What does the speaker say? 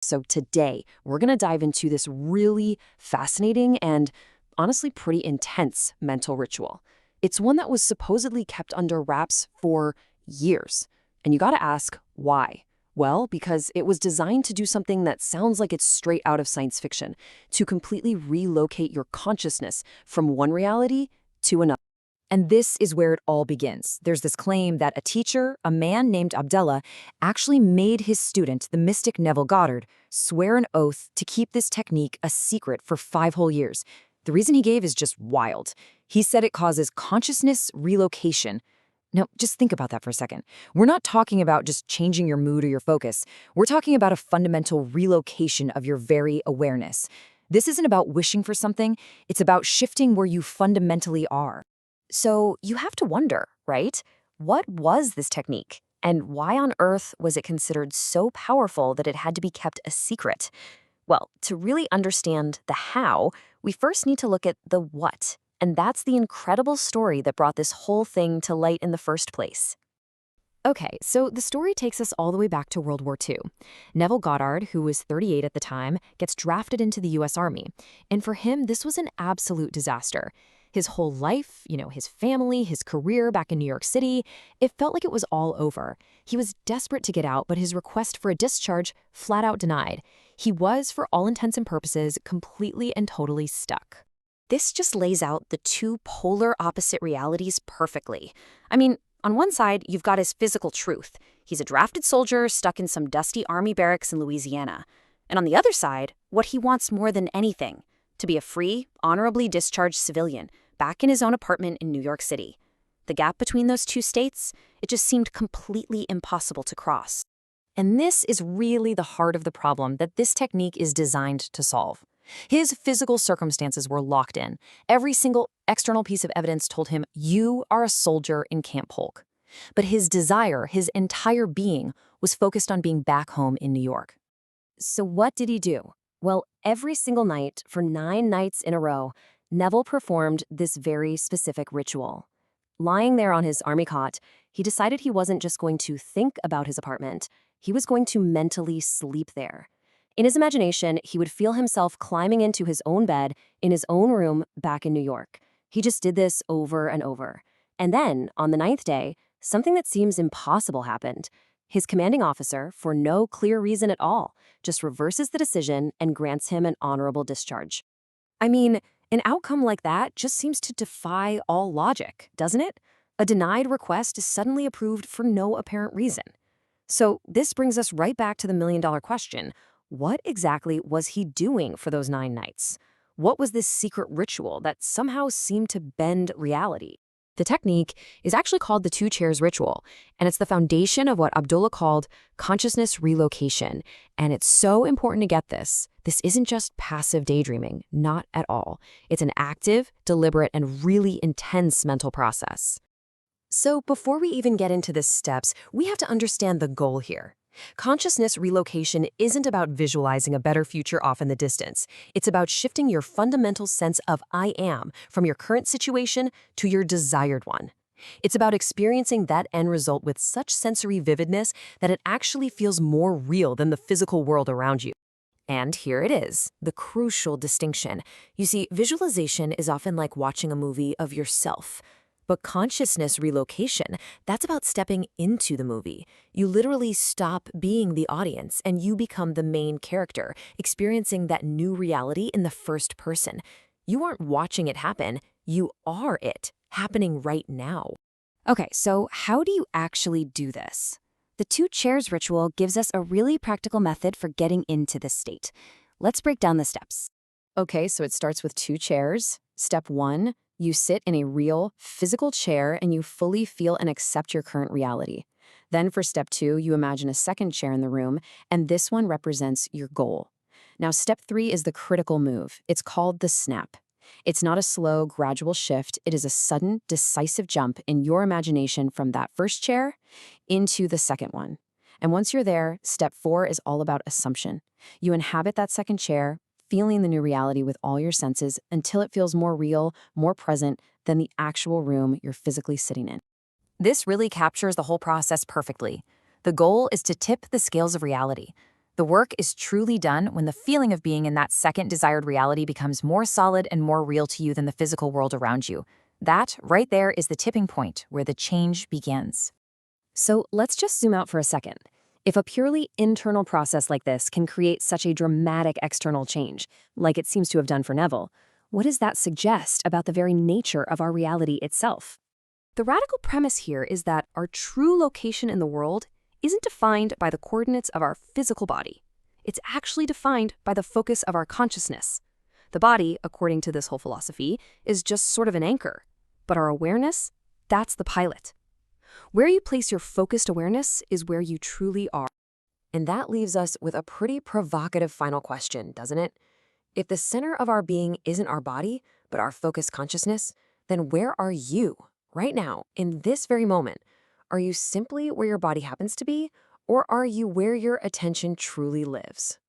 So today, we're going to dive into this really fascinating and honestly pretty intense mental ritual. It's one that was supposedly kept under wraps for years. And you got to ask, why? Well, because it was designed to do something that sounds like it's straight out of science fiction, to completely relocate your consciousness from one reality to another. And this is where it all begins. There's this claim that a teacher, a man named Abdullah, actually made his student, the mystic Neville Goddard, swear an oath to keep this technique a secret for 5 whole years. The reason he gave is just wild. He said it causes consciousness relocation. Now, just think about that for a second. We're not talking about just changing your mood or your focus. We're talking about a fundamental relocation of your very awareness. This isn't about wishing for something. It's about shifting where you fundamentally are. So you have to wonder, right? What was this technique? And why on earth was it considered so powerful that it had to be kept a secret? Well, to really understand the how, we first need to look at the what. And that's the incredible story that brought this whole thing to light in the first place. Okay, so the story takes us all the way back to World War II. Neville Goddard, who was 38 at the time, gets drafted into the U.S. Army. And for him, this was an absolute disaster. His whole life, his family, his career back in New York City, it felt like it was all over. He was desperate to get out, but his request for a discharge flat out denied. He was, for all intents and purposes, completely and totally stuck. This just lays out the two polar opposite realities perfectly. I mean, on one side, you've got his physical truth. He's a drafted soldier stuck in some dusty army barracks in Louisiana. And on the other side, what he wants more than anything, to be a free, honorably discharged civilian, back in his own apartment in New York City. The gap between those two states, it just seemed completely impossible to cross. And this is really the heart of the problem that this technique is designed to solve. His physical circumstances were locked in. Every single external piece of evidence told him, you are a soldier in Camp Polk. But his desire, his entire being, was focused on being back home in New York. So what did he do? Well, every single night, for 9 nights in a row, Neville performed this very specific ritual. Lying there on his army cot, he decided he wasn't just going to think about his apartment, he was going to mentally sleep there. In his imagination, he would feel himself climbing into his own bed in his own room back in New York. He just did this over and over. And then, on the 9th day, something that seems impossible happened. His commanding officer, for no clear reason at all, just reverses the decision and grants him an honorable discharge. I mean, an outcome like that just seems to defy all logic, doesn't it? A denied request is suddenly approved for no apparent reason. So this brings us right back to the million-dollar question. What exactly was he doing for those 9 nights? What was this secret ritual that somehow seemed to bend reality? The technique is actually called the 2 chairs ritual, and it's the foundation of what Abdullah called consciousness relocation. And it's so important to get this. This isn't just passive daydreaming, not at all. It's an active, deliberate, and really intense mental process. So before we even get into the steps, we have to understand the goal here. Consciousness relocation isn't about visualizing a better future off in the distance. It's about shifting your fundamental sense of I am from your current situation to your desired one. It's about experiencing that end result with such sensory vividness that it actually feels more real than the physical world around you. And here it is, the crucial distinction. You see, visualization is often like watching a movie of yourself. But consciousness relocation, that's about stepping into the movie. You literally stop being the audience and you become the main character, experiencing that new reality in the first person. You aren't watching it happen, you are it, happening right now. Okay, so how do you actually do this? The 2 chairs ritual gives us a really practical method for getting into this state. Let's break down the steps. Okay, so it starts with 2 chairs. Step 1. You sit in a real, physical chair and you fully feel and accept your current reality. Then for step 2, you imagine a second chair in the room, and this one represents your goal. Now, step 3 is the critical move. It's called the snap. It's not a slow, gradual shift. It is a sudden, decisive jump in your imagination from that first chair into the second one. And once you're there, step 4 is all about assumption. You inhabit that second chair, feeling the new reality with all your senses until it feels more real, more present than the actual room you're physically sitting in. This really captures the whole process perfectly. The goal is to tip the scales of reality. The work is truly done when the feeling of being in that second desired reality becomes more solid and more real to you than the physical world around you. That, right there, is the tipping point where the change begins. So let's just zoom out for a second. If a purely internal process like this can create such a dramatic external change, like it seems to have done for Neville, what does that suggest about the very nature of our reality itself? The radical premise here is that our true location in the world isn't defined by the coordinates of our physical body. It's actually defined by the focus of our consciousness. The body, according to this whole philosophy, is just sort of an anchor, but our awareness, that's the pilot. Where you place your focused awareness is where you truly are. And that leaves us with a pretty provocative final question, doesn't it? If the center of our being isn't our body, but our focused consciousness, then where are you, right now, in this very moment? Are you simply where your body happens to be, or are you where your attention truly lives?